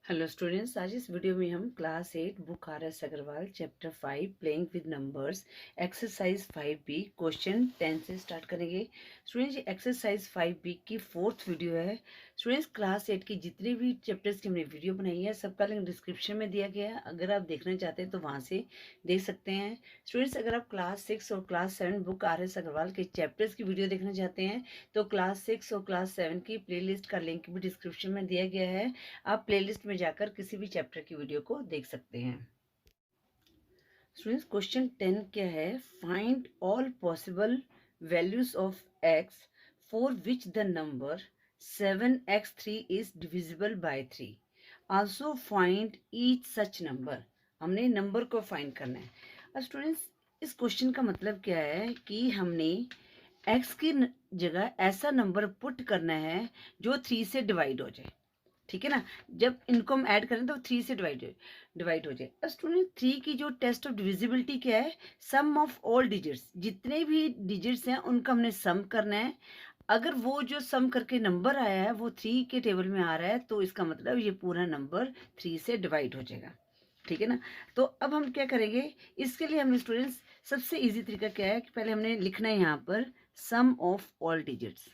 Hello students, आज इस video में हम class 8 book RS Agarwal chapter 5 playing with numbers exercise 5B question 10 से स्टार्ट करेंगे। स्टूडेंट्स, ये एक्सरसाइज 5B की 4th वीडियो है। स्टूडेंट्स, क्लास 8 की जितनी भी चैप्टर्स की हमने वीडियो बनाई है सबका लिंक डिस्क्रिप्शन में दिया गया है। अगर आप देखना चाहते हैं तो वहाँ से देख सकते हैं। स्टूडेंट्स, अगर आप क्लास 6 और क्लास 7 बुक RS अग्रवाल के चैप्टर्स की वीडियो देखना चाहते हैं तो क्लास 6 और क्लास 7 की प्लेलिस्ट का लिंक भी डिस्क्रिप्शन में दिया गया है। आप प्लेलिस्ट में जाकर किसी भी चैप्टर की वीडियो को देख सकते हैं। स्टूडेंट्स, क्वेश्चन 10 क्या है? Find all possible values of x for which the number 7x3 is divisible bye 3। Also find each such number. हमने नंबर को फाइंड करना है। अब स्टूडेंट्स, इस क्वेश्चन का मतलब क्या है कि हमने x की जगह ऐसा नंबर पुट करना है जो 3 से डिवाइड हो जाए। ठीक है ना। जब इनको हम ऐड करें तो 3 से डिवाइड हो जाए। अब स्टूडेंट, 3 की जो टेस्ट ऑफ डिविजिबिलिटी क्या है? सम ऑफ ऑल डिजिट्स, जितने भी डिजिट्स हैं उनका हमने सम करना है। अगर वो जो सम करके नंबर आया है वो 3 के टेबल में आ रहा है तो इसका मतलब ये पूरा नंबर 3 से डिवाइड हो जाएगा। ठीक है ना। तो अब हम क्या करेंगे इसके लिए? हमने स्टूडेंट्स सबसे इजी तरीका क्या है कि पहले हमने लिखना है यहाँ पर sum of all digits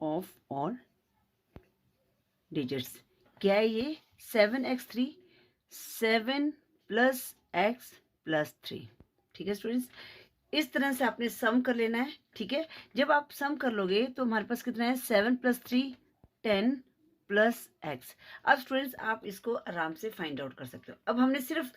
of all digits. क्या है ये? 7x3, 7 plus x plus 3। ठीक है स्टूडेंट्स, इस तरह से आपने सम कर लेना है। ठीक है, जब आप सम कर लोगे तो हमारे पास कितना है? 7 प्लस 3 10 प्लस x। अब स्टूडेंट्स, आप इसको आराम से फाइंड आउट कर सकते हो। अब हमने सिर्फ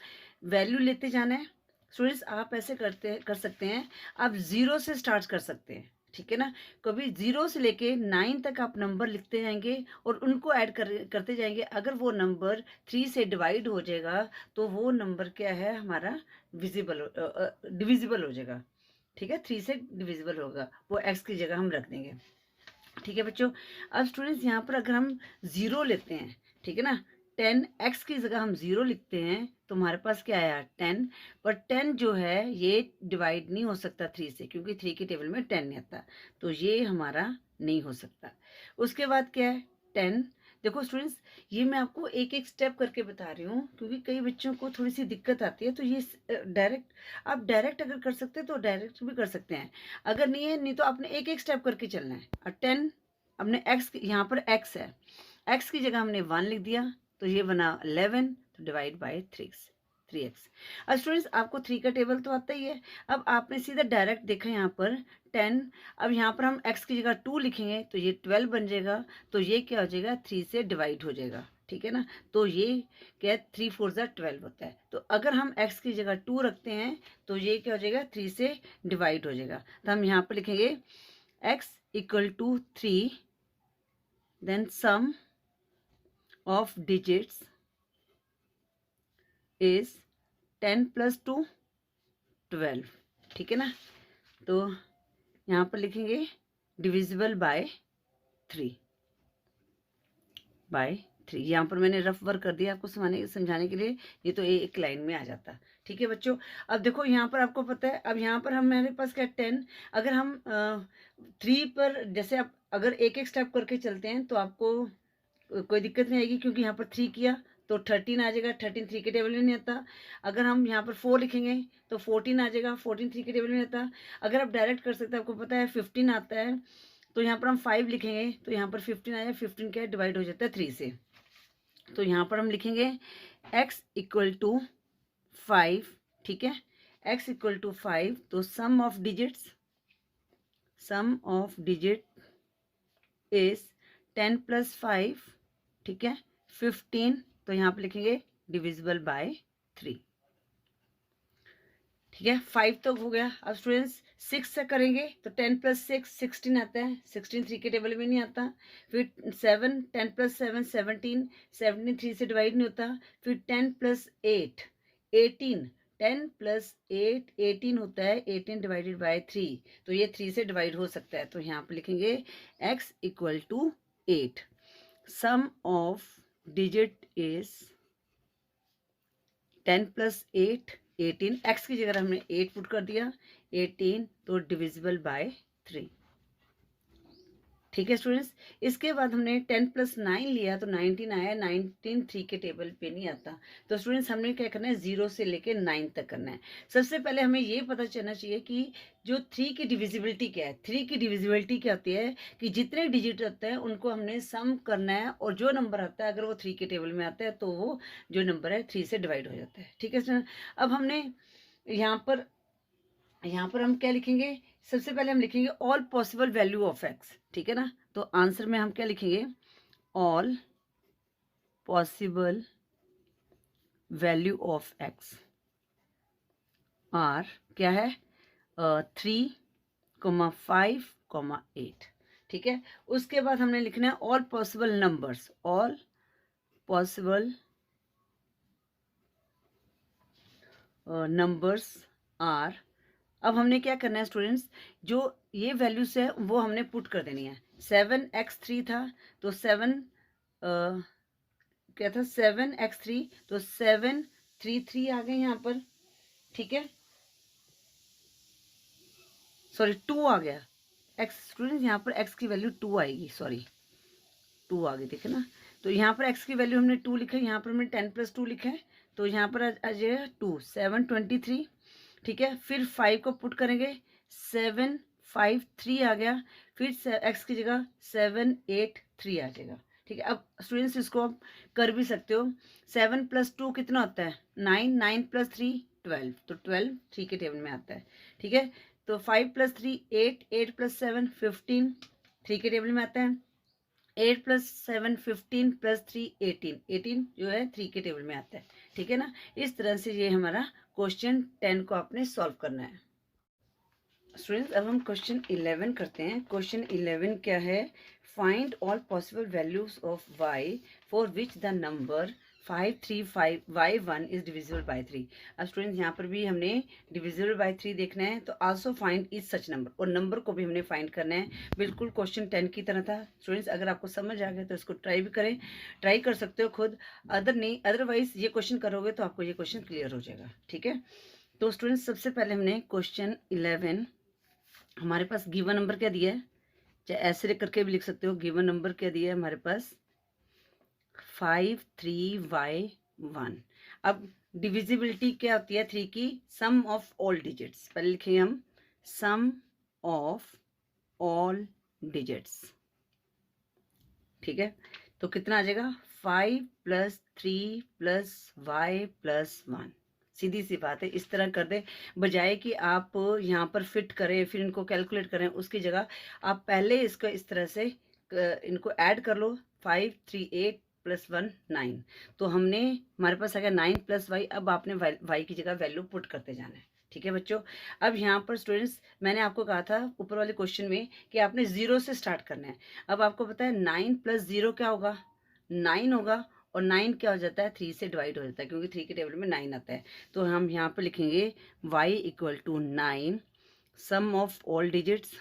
वैल्यू लेते जाना है। स्टूडेंट्स, आप ऐसे कर सकते हैं, आप 0 से स्टार्ट कर सकते हैं। ठीक है ना। कभी 0 से लेके 9 तक आप नंबर लिखते जाएंगे और उनको ऐड करते जाएंगे। अगर वो नंबर 3 से डिवाइड हो जाएगा तो वो नंबर क्या है? हमारा डिविजिबल हो जाएगा। ठीक है, 3 से डिविजिबल होगा, वो x की जगह हम रख देंगे। ठीक है बच्चों। अब स्टूडेंट्स, यहाँ पर अगर हम 0 लेते हैं, ठीक है ना, 10x की जगह हम 0 लिखते हैं तो हमारे पास क्या आया? 10। पर 10 जो है ये डिवाइड नहीं हो सकता 3 से, क्योंकि 3 के टेबल में 10 नहीं आता, तो ये हमारा नहीं हो सकता। उसके बाद क्या है? 10। देखो स्टूडेंट्स, ये मैं आपको एक एक स्टेप करके बता रही हूँ क्योंकि कई बच्चों को थोड़ी सी दिक्कत आती है। तो ये डायरेक्ट, आप डायरेक्ट अगर कर सकते हैं तो डायरेक्ट भी कर सकते हैं। अगर नहीं है, नहीं तो आपने एक एक स्टेप करके चलना है। और 10 हमने x, यहाँ पर x है, x की जगह हमने 1 लिख दिया तो ये बना 11, तो डिवाइड बाय 3x। अब स्टूडेंट्स, आपको 3 का टेबल तो आता ही है। अब आपने सीधा डायरेक्ट देखा यहाँ पर 10। अब यहाँ पर हम x की जगह 2 लिखेंगे तो ये 12 बन जाएगा, तो ये क्या हो जाएगा? 3 से डिवाइड हो जाएगा। ठीक है ना। तो ये क्या? 3 4 12 होता है। तो अगर हम x की जगह 2 रखते हैं तो ये क्या हो जाएगा? 3 से डिवाइड हो जाएगा। तो हम यहाँ पर लिखेंगे x equal to 3, then sum of digits is 10 plus 2 12। ठीक है ना। तो यहाँ पर लिखेंगे डिविजिबल बाय 3 बाय 3। यहाँ पर मैंने रफ वर्क कर दिया आपको समझाने के लिए, ये तो एक लाइन में आ जाता। ठीक है बच्चों। अब देखो यहाँ पर आपको पता है, अब यहाँ पर हम मेरे पास क्या 10, अगर हम 3 पर जैसे आप अगर एक एक स्टेप करके चलते हैं तो आपको कोई दिक्कत नहीं आएगी, क्योंकि यहाँ पर 3 किया तो 13 आ जाएगा। 13 3 के टेबल में नहीं आता। अगर हम यहाँ पर 4 लिखेंगे तो 14 आ जाएगा। 14 3 के टेबल में नहीं आता। अगर आप डायरेक्ट कर सकते हैं, आपको पता है 15 आता है, तो यहाँ पर हम 5 लिखेंगे तो यहाँ पर 15 आया। 15 क्या डिवाइड हो जाता है 3 से। तो यहाँ पर हम लिखेंगे x इक्वल टू 5। ठीक है, x इक्वल टू 5। तो sum of digit is 10 plus 5। ठीक है, 15। तो यहाँ पे लिखेंगे डिविजिबल बाय 3। ठीक है, 5 तो हो गया। अब स्टूडेंट्स 6 से करेंगे तो 10 प्लस 6 16 आता है। 16 3 के टेबल में नहीं आता। फिर 7, 10 प्लस 7 17। 17 3 से डिवाइड नहीं होता। फिर 10 प्लस 8 18। 10 प्लस 8 18 होता है। 18 डिवाइडेड बाय 3, तो ये 3 से डिवाइड हो सकता है। तो यहाँ पे लिखेंगे x equal to 8। Sum of digit is 10 plus 8 18। x की जगह हमने 8 पुट कर दिया। 18 तो डिविजिबल बाय 3। ठीक है स्टूडेंट्स। इसके बाद हमने 10 + 9 लिया तो 19 आया। 19 3 के टेबल पे नहीं आता। तो स्टूडेंट्स हमने क्या करना है, 0 से लेके 9 तक करना है। सबसे पहले हमें ये पता चलना चाहिए कि जो 3 की डिविजिबिलिटी क्या है। 3 की डिविजिबिलिटी क्या होती है कि जितने डिजिट होते हैं उनको हमने सम करना है, और जो नंबर आता है अगर वो 3 के टेबल में आता है तो वो जो नंबर है 3 से डिवाइड हो जाता है। ठीक है स्टूडेंट। अब हमने यहाँ पर हम क्या लिखेंगे, सबसे पहले हम लिखेंगे all possible value of x. ठीक है ना। तो आंसर में हम क्या लिखेंगे, all possible value of x are क्या है, 3, 5, 8। ठीक है। उसके बाद हमने लिखना है all possible numbers. All possible numbers are. अब हमने क्या करना है स्टूडेंट्स, जो ये वैल्यूज है वो हमने पुट कर देनी है। 7x3 था तो 7 क्या था, 7x3 तो 733 आ गए यहाँ पर। ठीक है, सॉरी 2 आ गया। x स्टूडेंट्स यहाँ पर x की वैल्यू 2 आएगी, सॉरी 2 आ गई, ठीक है ना। तो यहाँ पर x की वैल्यू हमने 2 लिखा है, यहाँ पर हमने 10 + 2 लिखा है, तो यहाँ पर आ जाएगा 2 723। ठीक है, फिर 5 को पुट करेंगे, 753 आ गया। फिर x की जगह 783 आ जाएगा। ठीक है। अब स्टूडेंट्स इसको आप कर भी सकते हो। 7 + 2 कितना होता है, 9, 9 + 3 12, तो 12 3 के टेबल में आता है। ठीक है। तो 5 + 3 8, 8 + 7 15 3 के टेबल में आता है। 8 + 7 15 + 3 18, 18 जो है 3 के टेबल में आता है। ठीक है ना। इस तरह से ये हमारा क्वेश्चन 10 को आपने सॉल्व करना है। स्टूडेंट्स अब हम क्वेश्चन 11 करते हैं। क्वेश्चन 11 क्या है, find all possible values of y for which the number 535y1 is divisible bye 3। अब स्टूडेंट्स यहाँ पर भी हमने डिविजिबल बाय 3 देखना है, तो also find is such number, और नंबर को भी हमने फाइंड करना है। बिल्कुल क्वेश्चन 10 की तरह था स्टूडेंट्स। अगर आपको समझ आ गया तो इसको ट्राई भी करें, ट्राई कर सकते हो खुद, अदरवाइज ये क्वेश्चन करोगे तो आपको ये क्वेश्चन क्लियर हो जाएगा। ठीक है। तो स्टूडेंट्स सबसे पहले हमने क्वेश्चन 11, हमारे पास गिवन नंबर क्या दिया है, चाहे ऐसे करके भी लिख सकते हो। गिवन नंबर क्या दिया है हमारे पास, 53y1। अब डिविजिबिलिटी क्या होती है 3 की, सम ऑफ ऑल डिजिट्स। पहले लिखेंगे हम सम ऑफ ऑल डिजिट्स। ठीक है। तो कितना आ जाएगा, 5 + 3 + y + 1। सीधी सी बात है, इस तरह कर दे, बजाय कि आप यहाँ पर फिट करें फिर इनको कैलकुलेट करें, उसकी जगह आप पहले इसको इस तरह से इनको ऐड कर लो। 5 3 8 + 1 9। तो हमने हमारे पास आ गया 9 + y। अब आपने y की जगह वैल्यू पुट करते जाना है। ठीक है बच्चों। अब यहाँ पर स्टूडेंट्स मैंने आपको कहा था ऊपर वाले क्वेश्चन में कि आपने 0 से स्टार्ट करना है। अब आपको पता है 9 + 0 क्या होगा, 9 होगा, और 9 क्या हो जाता है, 3 से डिवाइड हो जाता है, क्योंकि 3 के टेबल में 9 आता है। तो हम यहाँ पर लिखेंगे y = 9, sum of all digits,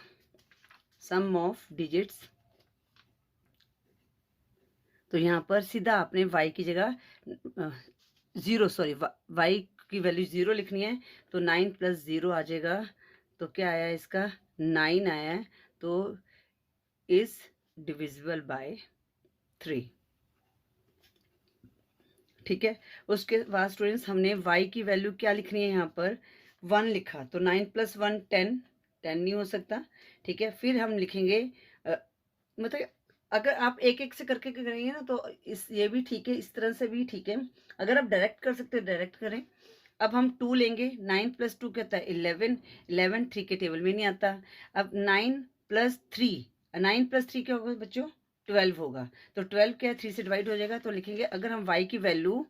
sum of digits. तो यहाँ पर सीधा आपने y की जगह 0, सॉरी y की वैल्यू 0 लिखनी है। तो 9 + 0 आ जाएगा, तो क्या आया इसका, 9 आया है, तो इज डिविजिबल बाय 3। ठीक है। उसके बाद स्टूडेंट्स हमने y की वैल्यू क्या लिखनी है, यहाँ पर 1 लिखा, तो 9 + 1 10, 10 नहीं हो सकता। ठीक है। फिर हम लिखेंगे मतलब अगर आप एक एक से करके करेंगे ना तो ये भी ठीक है, इस तरह से भी ठीक है। अगर आप डायरेक्ट कर सकते हैं डायरेक्ट करें। अब हम 2 लेंगे, 9 + 2 क्या होता है, 11, 11 3 के टेबल में नहीं आता। अब 9 + 3, 9 + 3 क्या होगा बच्चों, 12 होगा। तो 12 क्या है, 3 से डिवाइड हो जाएगा। तो लिखेंगे अगर हम y की वैल्यू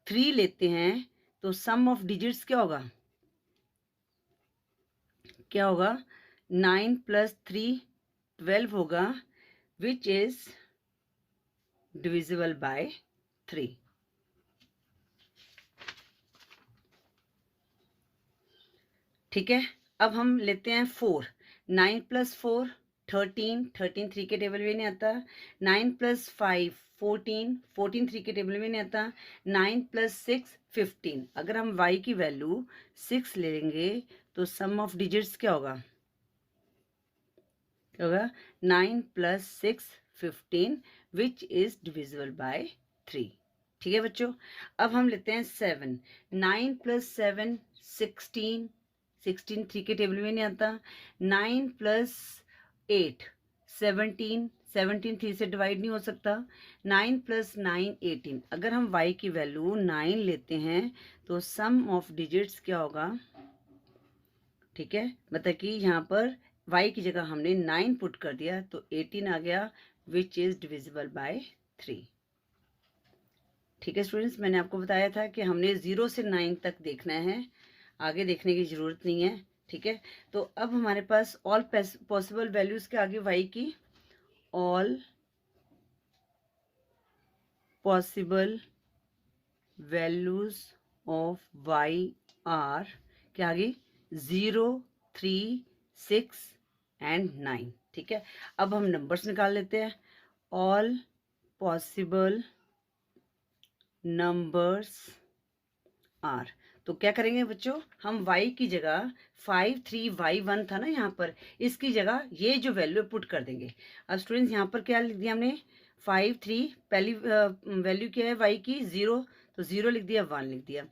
3 लेते हैं तो सम ऑफ डिजिट्स क्या होगा, क्या होगा, 9 + 3 12 होगा, विच इज डिविजिबल बाय 3। ठीक है। अब हम लेते हैं 4, 9 + 4 13, 13 3 के टेबल में नहीं आता। 9 + 5 14, 14 3 के टेबल में नहीं आता। 9 + 6 15। अगर हम y की वैल्यू 6 लेंगे तो सम ऑफ डिजिट्स क्या होगा, क्या होगा 9 + 6 15 विच इज डिविजिबल बाय 3। ठीक है बच्चों, अब हम लेते हैं 7। 9 + 7 16, 16 3 के टेबल में नहीं आता। 9 + 8 17, 17 3 से डिवाइड नहीं हो सकता। 9 + 9 18। अगर हम y की वैल्यू 9 लेते हैं तो सम ऑफ डिजिट्स क्या होगा, ठीक है, मतलब कि यहाँ पर y की जगह हमने 9 पुट कर दिया तो 18 आ गया विच इज डिविजिबल बाय 3। ठीक है स्टूडेंट्स, मैंने आपको बताया था कि हमने 0 से 9 तक देखना है, आगे देखने की जरूरत नहीं है। ठीक है, तो अब हमारे पास ऑल पॉसिबल वैल्यूज के आगे y की all possible values of y are क्या आगे 0 3 6 एंड 9। ठीक है, अब हम नंबर्स निकाल लेते हैं। ऑल पॉसिबल नंबर्स आर, तो क्या करेंगे बच्चों, हम y की जगह 5 3 y1 था ना यहाँ पर, इसकी जगह ये जो वैल्यू पुट कर देंगे। अब स्टूडेंट्स यहाँ पर क्या लिख दिया हमने 5 3, पहली वैल्यू क्या है y की 0, तो 0 लिख दिया 1 लिख दिया।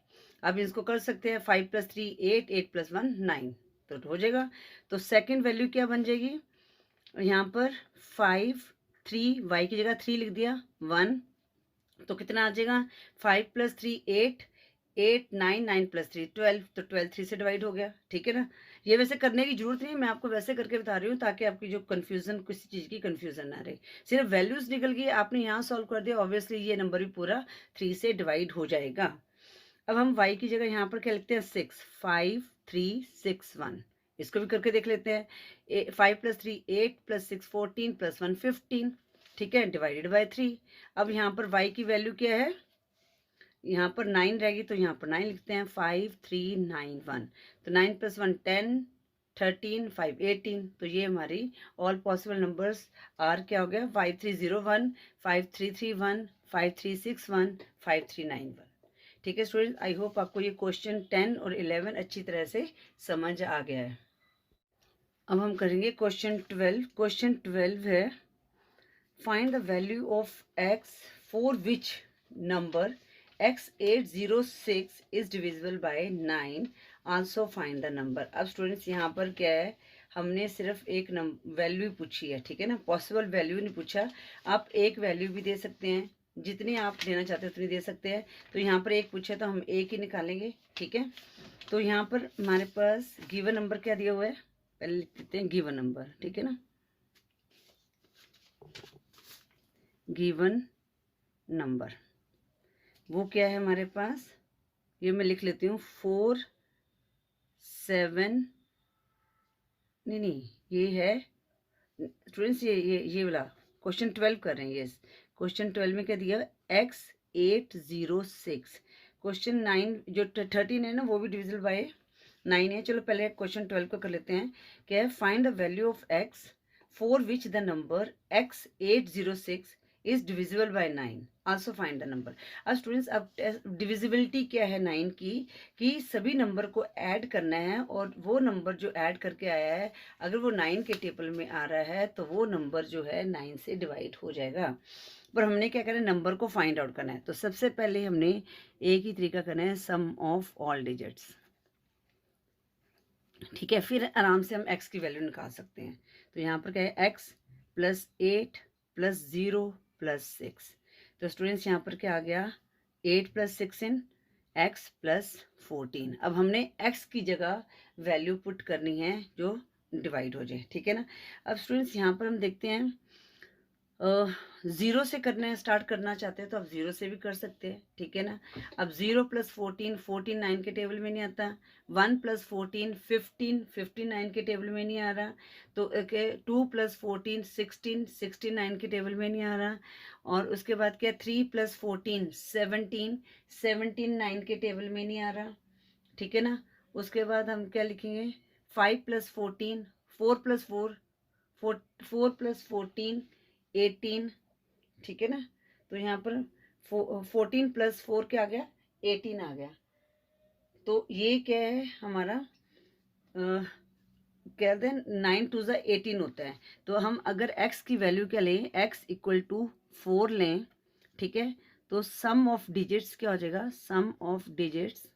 अब इसको कर सकते हैं 5 + 3 8, 8 + 1 9, तो हो जाएगा। तो सेकेंड वैल्यू क्या बन जाएगी यहाँ पर 5 3, y की जगह 3 लिख दिया 1, तो कितना आ जाएगा 5 + 3 8, 8 9 9 + 3 12, तो 12 3 से डिवाइड हो गया। ठीक है ना, ये वैसे करने की जरूरत नहीं है, मैं आपको वैसे करके बता रही हूँ ताकि आपकी जो कंफ्यूजन, किसी चीज़ की कंफ्यूजन ना रहे। सिर्फ वैल्यूज निकल गई, आपने यहाँ सॉल्व कर दिया, ऑब्वियसली ये नंबर भी पूरा 3 से डिवाइड हो जाएगा। अब हम y की जगह यहाँ पर क्या लिखते हैं 6 5 3 6 1, इसको भी करके देख लेते हैं। 5 + 3 8 + 6 14 + 1 15। ठीक है, डिवाइडेड बाय 3। अब यहाँ पर y की वैल्यू क्या है, यहाँ पर 9 रहेगी तो यहाँ पर 9 लिखते हैं 5 3 9 1, तो 9 + 1 10 13 5 18, तो ये हमारी ऑल पॉसिबल नंबर्स आर क्या हो गया 5301 5331 5361 5391। ठीक है स्टूडेंट, आई होप आपको ये क्वेश्चन 10 और 11 अच्छी तरह से समझ आ गया है। अब हम करेंगे क्वेश्चन 12। क्वेश्चन 12 है find the value of x for which number x806 is divisible by 9, also find the number. अब स्टूडेंट्स यहाँ पर क्या है, हमने सिर्फ एक वैल्यू पूछी है। ठीक है ना, पॉसिबल वैल्यू नहीं पूछा। आप एक वैल्यू भी दे सकते हैं, जितनी आप देना चाहते हैं उतनी दे सकते हैं। तो यहाँ पर एक पूछा तो हम एक ही निकालेंगे। ठीक है, तो यहाँ पर हमारे पास गिवन नंबर क्या दिया हुआ है, पहले लिख देते हैं गिवन नंबर। ठीक है ना, गिवन नंबर वो क्या है हमारे पास, ये मैं लिख लेती हूँ 4 7, नहीं ये है स्टूडेंट्स, ये वाला क्वेश्चन 12 कर रहे हैं। यस, क्वेश्चन 12 में क्या दिया x806। क्वेश्चन 9 जो 13 है ना वो भी डिविजिबल बाय 9 है। चलो पहले क्वेश्चन 12 को कर लेते हैं। क्या है, find the value of x for which the number x806 is divisible by 9, also find the number. अब स्टूडेंट्स, अब डिविजिबिलिटी क्या है 9 की, कि सभी नंबर को ऐड करना है, और वो नंबर जो ऐड करके आया है अगर वो 9 के टेबल में आ रहा है तो वो नंबर जो है 9 से डिवाइड हो जाएगा। पर हमने क्या करना है, नंबर को फाइंड आउट करना है। तो सबसे पहले हमने एक ही तरीका करना है, सम ऑफ ऑल डिजिट्स। ठीक है, फिर आराम से हम x की वैल्यू निकाल सकते हैं। तो यहाँ पर क्या है x + 8 + 0 + 6, तो स्टूडेंट्स यहाँ पर क्या आ गया 8 + 6 इन x + 14। अब हमने x की जगह वैल्यू पुट करनी है जो डिवाइड हो जाए। ठीक है ना, अब स्टूडेंट्स यहाँ पर हम देखते हैं 0 से करने स्टार्ट करना चाहते हैं तो आप 0 से भी कर सकते हैं। ठीक है ना, अब 0 + 14 14 9 के टेबल में नहीं आता। 1 + 14 15 15 9 के टेबल में नहीं आ रहा। तो 2 + 14 16 16 9 के टेबल में नहीं आ रहा। और उसके बाद क्या 3 + 14 17 17 9 के टेबल में नहीं आ रहा। ठीक है ना, उसके बाद हम क्या लिखेंगे 5 + 14 4 + 4 4 + 14 18। ठीक है ना, तो यहाँ पर 14 + 4 क्या आ गया 18 आ गया। तो ये क्या है हमारा कहते हैं 9 टू ज़ा 18 होता है। तो हम अगर x की वैल्यू क्या लें, x इक्वल टू 4 लें, ठीक है, तो सम ऑफ डिजिट्स क्या हो जाएगा, सम ऑफ डिजिट्स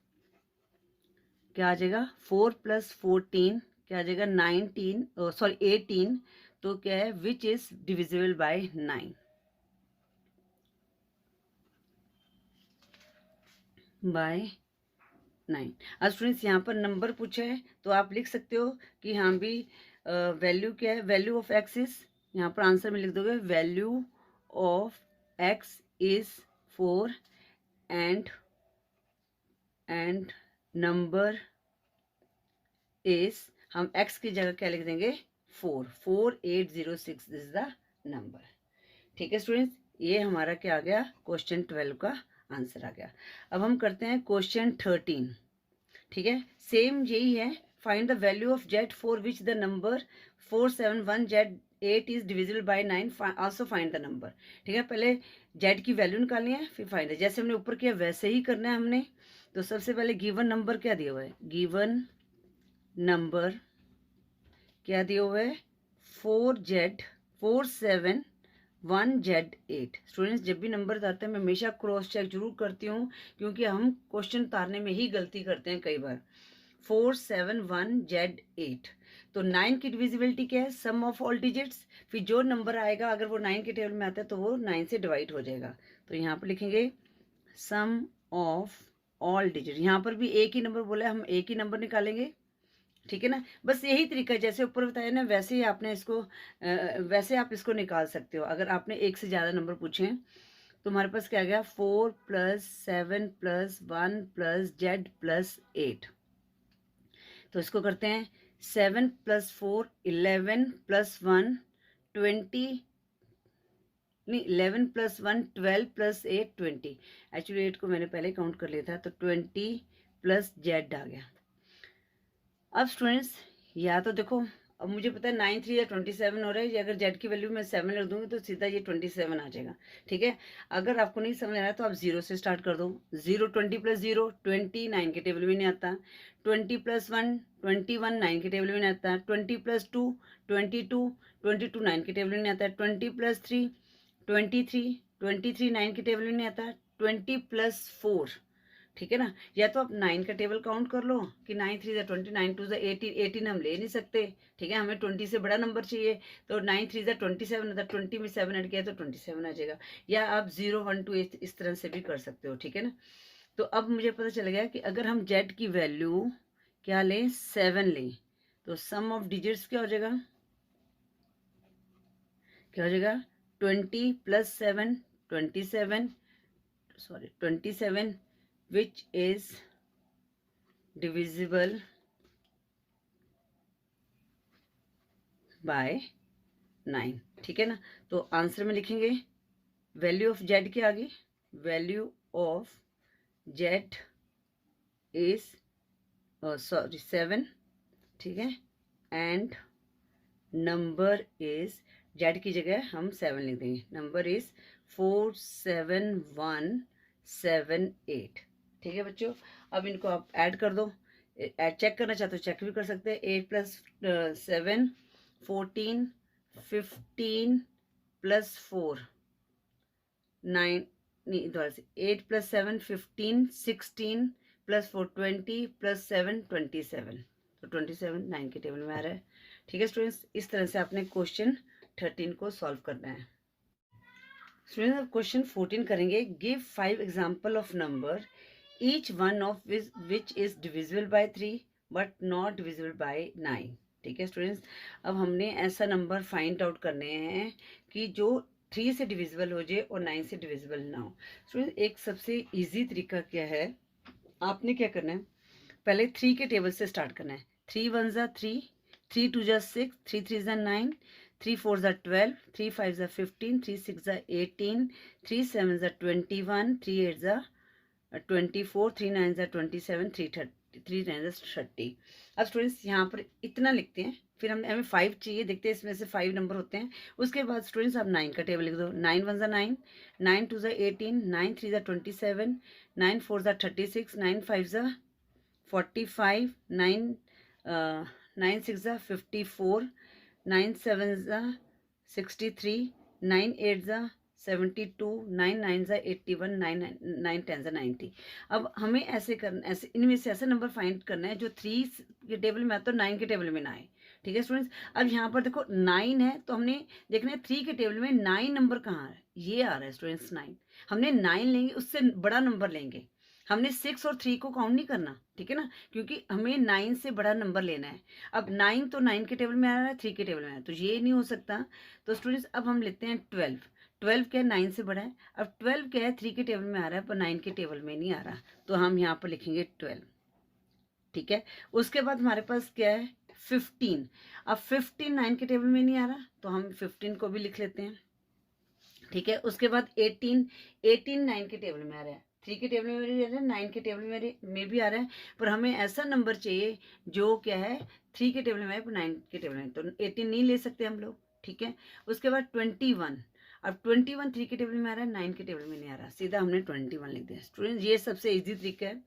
क्या आ जाएगा, 4 प्लस 14 क्या आ जाएगा 19, सॉरी 18। तो क्या है, which is divisible by 9, by 9। अब स्टूडेंट्स यहाँ पर नंबर पूछा है तो आप लिख सकते हो कि हाँ भी वैल्यू क्या है, वैल्यू ऑफ एक्स इज, यहाँ पर आंसर में लिख दोगे value of x is 4 and number is, हम x की जगह क्या लिख देंगे 4, 4806 इज द नंबर। ठीक है स्टूडेंट्स, ये हमारा क्या आ गया, क्वेश्चन 12 का आंसर आ गया। अब हम करते हैं क्वेश्चन 13। ठीक है, सेम यही है, find the value of Z for which the number 471 Z 8 is divisible by 9, also find the number. ठीक है, पहले जेड की वैल्यू निकालनी है, फिर फाइंड, जैसे हमने ऊपर किया वैसे ही करना है हमने। तो सबसे पहले गिवन नंबर क्या दिया हुआ है, गिवन नंबर क्या दिया हुआ है, 471Z8। स्टूडेंट्स जब भी नंबर आते हैं मैं हमेशा क्रॉस चेक जरूर करती हूँ, क्योंकि हम क्वेश्चन उतारने में ही गलती करते हैं कई बार। 471Z8, तो 9 की डिविजिबिलिटी क्या है, सम ऑफ ऑल डिजिट्स, फिर जो नंबर आएगा अगर वो 9 के टेबल में आता है तो वो 9 से डिवाइड हो जाएगा। तो यहाँ पर लिखेंगे सम ऑफ ऑल डिजिट, यहाँ पर भी एक ही नंबर बोला है, हम एक ही नंबर निकालेंगे। ठीक है ना, बस यही तरीका है जैसे ऊपर बताया ना, वैसे ही आपने इसको वैसे आप इसको निकाल सकते हो। अगर आपने एक से ज़्यादा नंबर पूछे हैं तो हमारे पास क्या आ गया, 4 plus 7 plus 1 plus Z plus 8। तो इसको करते हैं 7 प्लस 4 11 प्लस 1 20, नहीं 11 प्लस 1 12 प्लस 8 20। एक्चुअली 8 को मैंने पहले काउंट कर लिया था, तो 20 प्लस जेड आ गया। अब स्टूडेंट्स या तो देखो, अब मुझे पता है 9 3 या 27 हो रहा है, अगर जेड की वैल्यू मैं 7 रख दूंगी तो सीधा ये 27 आ जाएगा। ठीक है, अगर आपको नहीं समझ आ रहा है तो आप 0 से स्टार्ट कर दो। 0 20 प्लस 0 20, 9 के टेबल में नहीं आता। 20 प्लस 1 21, 9 के टेबल में नहीं आता। 20 प्लस 2 22, 22 9 के टेबल में नहीं आता। 20 प्लस 3 23, 23 9 के टेबल में नहीं आता। 20 प्लस 4, ठीक है ना, या तो आप 9 का टेबल काउंट कर लो कि 9 3 जा 20, 9 2 जा 18, 18 हम ले नहीं सकते। ठीक है, हमें 20 से बड़ा नंबर चाहिए, तो 9 3 जा 27 होता है, 20 में 7 ऐड किया तो 27 आ जाएगा। या आप 0 1 2 इस तरह से भी कर सकते हो। ठीक है ना, तो अब मुझे पता चल गया कि अगर हम जेड की वैल्यू क्या लें, 7 लें, तो सम ऑफ डिजिट्स क्या हो जाएगा, क्या हो जाएगा 20 plus 7 27, sorry 27 which is divisible by 9। ठीक है ना, तो आंसर में लिखेंगे वैल्यू ऑफ जेड के आगे, value of Z is sorry 7। ठीक है, एंड नंबर इज, जेड की जगह हम 7 लिख देंगे, नंबर इज 47178। ठीक है बच्चों, अब इनको आप ऐड कर दो, चेक करना चाहते हो चेक भी कर सकते हैं। 8 प्लस 7 14, 15 प्लस 4 9, नहीं दोबारा से, 8 प्लस 7 15 16 प्लस 4 20 प्लस 7 27। तो 27 9 के टेबल में आ रहा है। ठीक है स्टूडेंट्स, इस तरह से आपने क्वेश्चन 13 को सॉल्व करना है। स्टूडेंट्स अब क्वेश्चन 14 करेंगे, give 5 example of number each one of which is divisible bye 3 but not divisible by 9। ठीक है स्टूडेंट्स, अब हमने ऐसा नंबर फाइंड आउट करने हैं कि जो 3 से डिविजिबल हो जाए और 9 से डिविजिबल ना हो। स्टूडेंट्स एक सबसे इजी तरीका क्या है, आपने क्या करना है, पहले 3 के टेबल से स्टार्ट करना है। 3 1 जा 3, 3 2 जा 6, 3 3 जा 9, 3 4 जा 12, 3 5 जा 15, 3 6 जा 18, 3 7 जा 21, 3 8 जा 24, 3 9 जा 27, 3 9 जा 30। अब स्टूडेंट्स यहाँ पर इतना लिखते हैं, फिर हमें 5 चाहिए, देखते हैं इसमें से 5 नंबर होते हैं। उसके बाद स्टूडेंट्स आप 9 का टेबल लिख दो। 9 1 जा 9, 9 2 जा 18, 9 3 जा 27, 9 4 जा 36, 9 5 जा 45, 9 9 6 जा 54, 9 7 जा 63, 9 8 जा 72, 9 9 जा 81, 9 10 जा 90। अब हमें ऐसे करना, ऐसे इनमें से ऐसा नंबर फाइंड करना है जो 3 के टेबल में आए तो 9 के टेबल में ना आए। ठीक है स्टूडेंट्स, अब यहाँ पर देखो 9 है तो हमने देखना है 3 के टेबल में 9 नंबर कहाँ है, ये आ रहा है स्टूडेंट्स 9। हमने 9 लेंगे, उससे बड़ा नंबर लेंगे, हमने 6 और 3 को काउंट नहीं करना, ठीक है ना, क्योंकि हमें 9 से बड़ा नंबर लेना है। अब 9 तो 9 के टेबल में आ रहा है, 3 के टेबल में आ रहा है, तो ये नहीं हो सकता। तो स्टूडेंट्स अब हम लेते हैं 12। 12 क्या है, 9 से बड़ा है। अब 12 क्या है, 3 के टेबल में आ रहा है पर 9 के टेबल में नहीं आ रहा, तो हम यहाँ पर लिखेंगे 12। ठीक है, उसके बाद हमारे पास क्या है 15। अब 15 9 के टेबल में नहीं आ रहा, तो हम 15 को भी लिख लेते हैं। ठीक है, उसके बाद 18। 18 9 के टेबल में आ रहा है, 3 के टेबल में भी आ रहा है, 9 के टेबल में भी आ रहा है, पर हमें ऐसा नंबर चाहिए जो क्या है 3 के टेबल में है पर 9 के टेबल में, तो 18 नहीं ले सकते हम लोग। ठीक है, उसके बाद 21। अब 21 3 के टेबल में आ रहा है, 9 के टेबल में नहीं आ रहा, सीधा हमने 21 लिख दिया। स्टूडेंट्स ये सबसे ईजी तरीका है।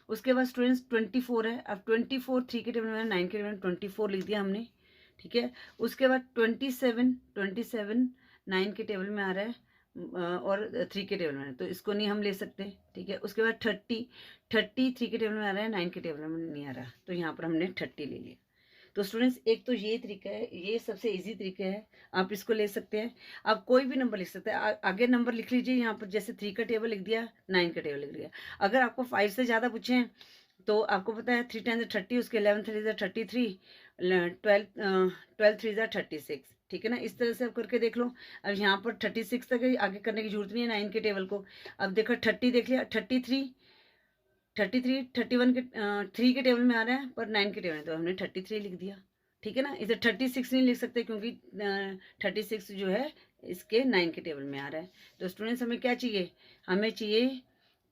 उसके बाद स्टूडेंट्स 24 है। अब 24 3 के टेबल में 9 के टेबल में 24 लिख दिया हमने। ठीक है, उसके बाद 27 9 के टेबल में आ रहा है और 3 के टेबल में है, तो इसको नहीं हम ले सकते। ठीक है, उसके बाद 30 3 के टेबल में आ रहा है, 9 के टेबल में नहीं आ रहा, तो यहाँ पर हमने 30 ले लिया। तो स्टूडेंट्स एक तो ये तरीका है, ये सबसे इजी तरीका है, आप इसको ले सकते हैं। आप कोई भी नंबर लिख सकते हैं, आगे नंबर लिख लीजिए यहाँ पर, जैसे 3 का टेबल लिख दिया, 9 का टेबल लिख दिया। अगर आपको 5 से ज़्यादा पूछें तो आपको पता है 3 10 30, उसके 11 3 33, 12 3 36। ठीक है ना, इस तरह से आप करके देख लो। अब यहाँ पर 36 तक आगे करने की जरूरत नहीं है 9 के टेबल को। अब देखो 30 देख लिया, 33 31 के 3 के टेबल में आ रहा है पर 9 के टेबल में, तो हमने 33 लिख दिया। ठीक है ना, इसे 36 नहीं लिख सकते क्योंकि 36 जो है इसके 9 के टेबल में आ रहा है। तो स्टूडेंट्स हमें क्या चाहिए, हमें चाहिए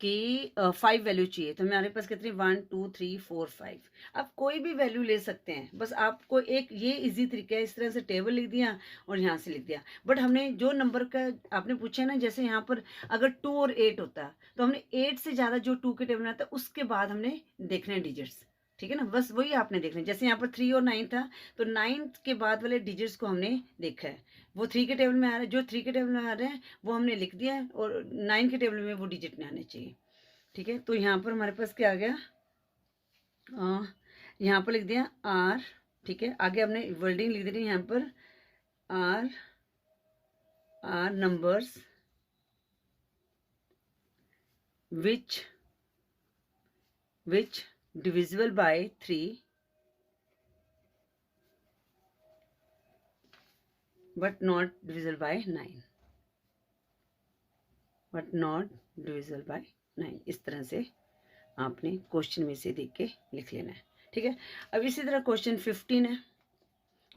कि 5 वैल्यू चाहिए, तो हमारे पास कितनी 1 2 3 4 5। आप कोई भी वैल्यू ले सकते हैं, बस आपको एक ये इजी तरीका है, इस तरह से टेबल लिख दिया और यहाँ से लिख दिया। बट हमने जो नंबर का आपने पूछा ना, जैसे यहाँ पर अगर 2 और 8 होता तो हमने 8 से ज़्यादा जो 2 के टेबल में आता है उसके बाद हमने देखने डिजिट्स। ठीक है ना, बस वही आपने देखना है। जैसे यहाँ पर 3 और 9 था, तो 9 के बाद वाले डिजिट्स को हमने देखा है, वो 3 के टेबल में आ रहा है, जो 3 के टेबल में आ रहे हैं वो हमने लिख दिया है, और 9 के टेबल में वो डिजिट नहीं आने चाहिए। ठीक है, तो यहाँ पर हमारे पास क्या आ गया, यहाँ पर लिख दिया आर। ठीक है, आगे हमने वर्डिंग लिख दी यहाँ पर, are numbers which divisible by 3 but not divisible by 9, but not divisible by 9। इस तरह से आपने क्वेश्चन में से देख के लिख लेना है। ठीक है, अब इसी तरह क्वेश्चन 15 है,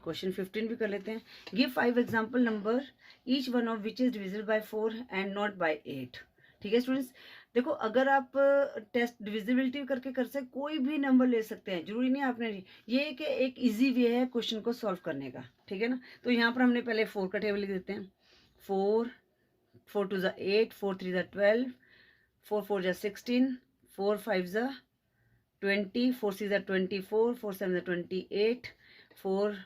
क्वेश्चन 15 भी कर लेते हैं। Give 5 example number each one of which is divisible by 4 and not by 8। ठीक है स्टूडेंट्स, देखो अगर आप टेस्ट डिविजिबिलिटी करके कर सकते, कोई भी नंबर ले सकते हैं, जरूरी नहीं आपने, ये कि एक इजी वे है क्वेश्चन को सॉल्व करने का। ठीक है ना, तो यहाँ पर हमने पहले 4 का टेबल लिख देते हैं। 4 4 2 ज़ा 8, 4 3 ज़ा 12, 4 4 ज़ा 16, 4 5 ज़ा 20, 4 6 ज़ा 24, 4 7 ज़ा 28, 4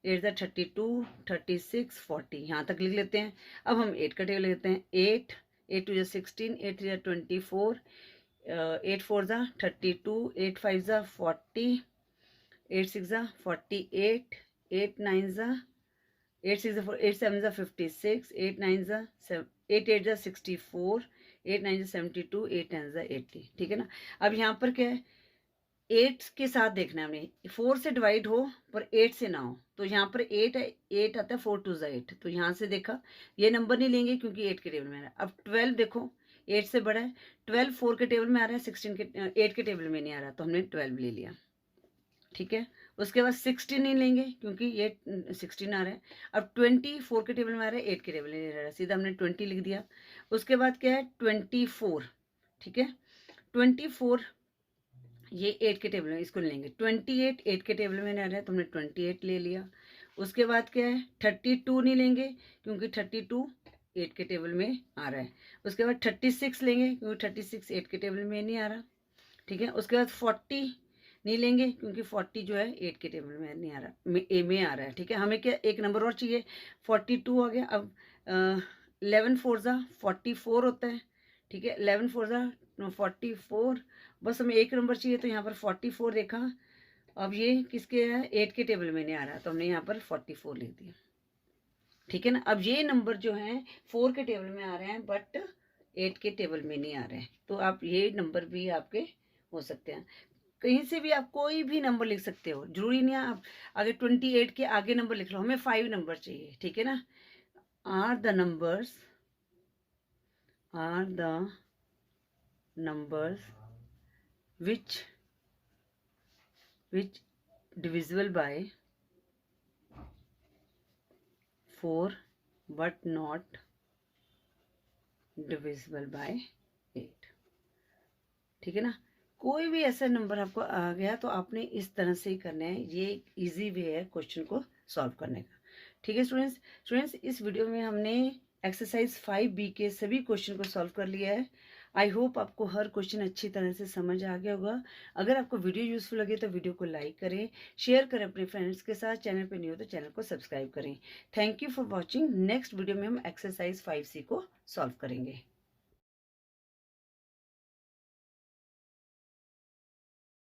8 ज़ा 32, 36, 40, यहाँ तक लिख लेते हैं। अब हम 8 का टेबल लेते हैं। 8 8 2 ज़ा 16, 8 3 ज़ा 24, 8 4 ज़ा 32, 8 5 ज़ा 40, 8 6 ज़ा 48, 8 9 ज़ा 8 6 ज़ा 8 7 ज़ा 56, 8 9 ज़ा 8 8 ज़ा 64, 8 9 ज़ा 72, 8 10 ज़ा 80। ठीक है ना, अब यहाँ पर क्या है 8 के साथ देखना है हमें, 4 से डिवाइड हो पर 8 से ना हो, तो यहाँ पर 8 है, 8 आता है, 4 2 ज़ा 8, तो यहाँ से देखा ये नंबर नहीं लेंगे क्योंकि 8 के टेबल में आ रहा है। अब 12 देखो 8 से बड़ा है, 12 4 के टेबल में आ रहा है, 16 के 8 के टेबल में नहीं आ रहा, तो हमने 12 ले लिया। ठीक है, उसके बाद 16 नहीं लेंगे क्योंकि ये 16 आ रहा है। अब 20 4 के टेबल में आ रहा है, 8 के टेबल में नहीं आ रहा है, सीधा हमने 20 लिख दिया। उसके बाद क्या है 24। ठीक है, 24 ये 8 के टेबल में, इसको लेंगे। 28 8 के टेबल में नहीं आ रहा है, तो हमने 28 ले लिया। उसके बाद क्या है 32 नहीं लेंगे क्योंकि 32 8 के टेबल में आ रहा है। उसके बाद 36 लेंगे क्योंकि 36 8 के टेबल में नहीं आ रहा। ठीक है, उसके बाद 40 नहीं लेंगे क्योंकि 40 जो है 8 के टेबल में नहीं आ रहा, ए में आ रहा है। ठीक है, हमें क्या एक नंबर और चाहिए, 42 आ गया। अब 11 फोर ज़ा 44 होता है। ठीक है, 11 फोर ज़ा 44, बस हमें एक नंबर चाहिए, तो यहाँ पर 44 देखा। अब ये किसके है, 8 के टेबल में नहीं आ रहा, तो हमने यहाँ पर 44 लिख दिया। ठीक है ना, अब ये नंबर जो हैं 4 के टेबल में आ रहे हैं बट 8 के टेबल में नहीं आ रहे हैं, तो आप ये नंबर भी आपके हो सकते हैं। कहीं से भी आप कोई भी नंबर लिख सकते हो, जरूरी नहीं है आप अगर 28 के आगे नंबर लिख लो, हमें 5 नंबर चाहिए। ठीक है ना, are the numbers which divisible by 4 but not divisible by 8। ठीक है ना, कोई भी ऐसा नंबर आपको आ गया तो आपने इस तरह से ही करना है, ये एक ईजी वे है क्वेश्चन को सॉल्व करने का। ठीक है स्टूडेंट्स, इस वीडियो में हमने एक्सरसाइज 5B के सभी क्वेश्चन को सॉल्व कर लिया है। आई होप आपको हर क्वेश्चन अच्छी तरह से समझ आ गया होगा। अगर आपको वीडियो यूजफुल लगे तो वीडियो को लाइक करें, शेयर करें अपने फ्रेंड्स के साथ। चैनल पर नहीं हो तो चैनल को सब्सक्राइब करें। Thank you for watching. Next video में हम एक्सरसाइज 5C को सॉल्व करेंगे।